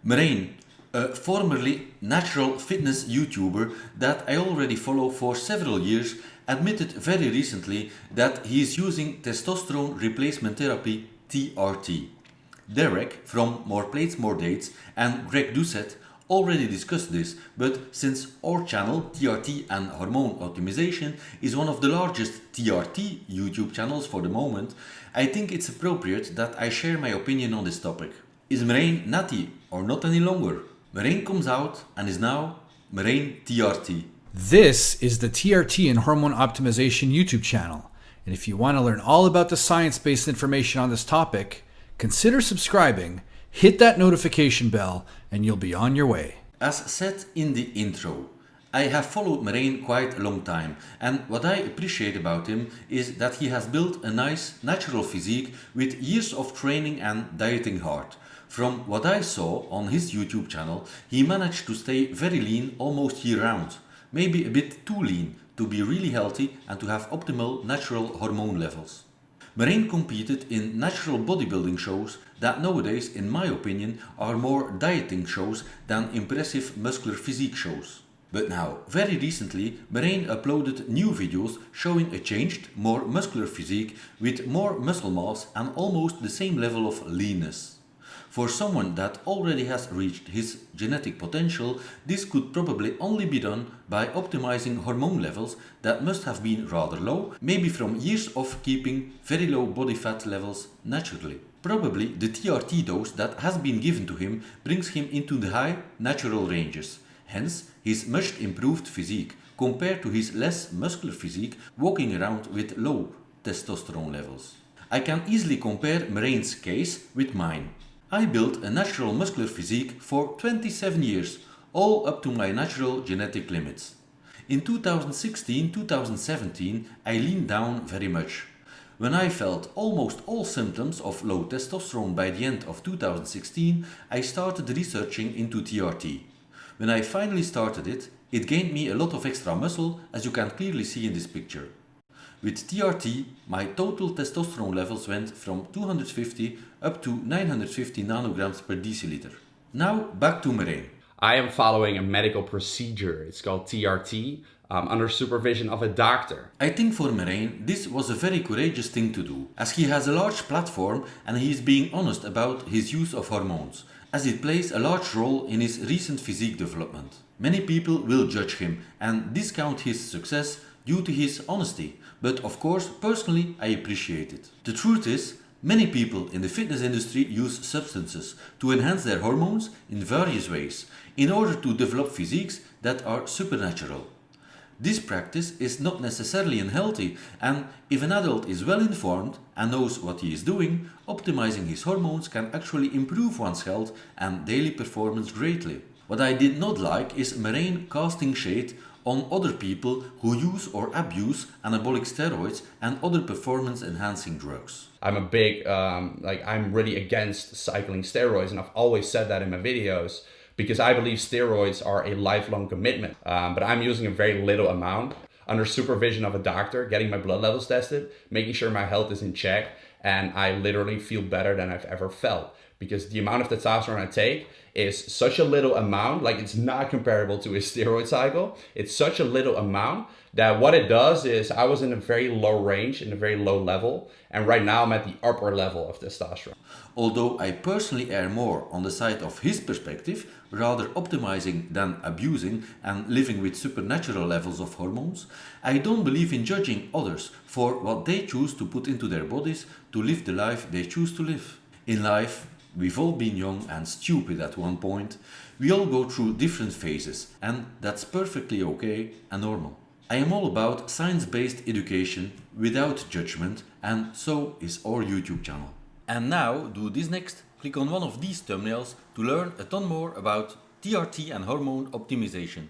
Merijn, a formerly natural fitness YouTuber that I already follow for several years, admitted very recently that he is using testosterone replacement therapy TRT. Derek from More Plates More Dates and Greg Doucette already discussed this, but since our channel TRT and Hormone Optimization is one of the largest TRT YouTube channels for the moment, I think it's appropriate that I share my opinion on this topic. Is Merijn Natty or not any longer? Merijn comes out and is now Merijn TRT. This is the TRT and Hormone Optimization YouTube channel, and if you want to learn all about the science-based information on this topic, consider subscribing, hit that notification bell, and you'll be on your way. As said in the intro, I have followed Merijn quite a long time, and what I appreciate about him is that he has built a nice natural physique with years of training and dieting hard. From what I saw on his YouTube channel, he managed to stay very lean almost year round, maybe a bit too lean to be really healthy and to have optimal natural hormone levels. Merijn competed in natural bodybuilding shows that nowadays, in my opinion, are more dieting shows than impressive muscular physique shows. But now, very recently, Merijn uploaded new videos showing a changed, more muscular physique with more muscle mass and almost the same level of leanness. For someone that already has reached his genetic potential, this could probably only be done by optimizing hormone levels that must have been rather low, maybe from years of keeping very low body fat levels naturally. Probably the TRT dose that has been given to him brings him into the high natural ranges, hence his much improved physique compared to his less muscular physique walking around with low testosterone levels. I can easily compare Merijn's case with mine. I built a natural muscular physique for 27 years, all up to my natural genetic limits. In 2016-2017 I leaned down very much. When I felt almost all symptoms of low testosterone by the end of 2016, I started researching into TRT. When I finally started it, it gained me a lot of extra muscle, as you can clearly see in this picture. With TRT, my total testosterone levels went from 250 up to 950 nanograms per deciliter. Now back to Merijn. I am following a medical procedure. It's called TRT, under supervision of a doctor. I think for Merijn this was a very courageous thing to do, as he has a large platform and he is being honest about his use of hormones, as it plays a large role in his recent physique development. Many people will judge him and discount his success due to his honesty, but of course personally I appreciate it. The truth is, many people in the fitness industry use substances to enhance their hormones in various ways in order to develop physiques that are supernatural. This practice is not necessarily unhealthy, and if an adult is well informed and knows what he is doing, optimizing his hormones can actually improve one's health and daily performance greatly. What I did not like is Merijn casting shade on other people who use or abuse anabolic steroids and other performance enhancing drugs. I'm a big, I'm really against cycling steroids, and I've always said that in my videos because I believe steroids are a lifelong commitment. But I'm using a very little amount under supervision of a doctor, getting my blood levels tested, making sure my health is in check, and I literally feel better than I've ever felt. Because the amount of testosterone I take is such a little amount, like it's not comparable to a steroid cycle. It's such a little amount that what it does is I was in a very low range, in a very low level, and right now I'm at the upper level of testosterone. Although I personally err more on the side of his perspective, rather optimizing than abusing and living with supernatural levels of hormones, I don't believe in judging others for what they choose to put into their bodies to live the life they choose to live. In life, we've all been young and stupid at one point. We all go through different phases, and that's perfectly okay and normal. I am all about science-based education without judgment, and so is our YouTube channel. And now, do this next. Click on one of these thumbnails to learn a ton more about TRT and hormone optimization.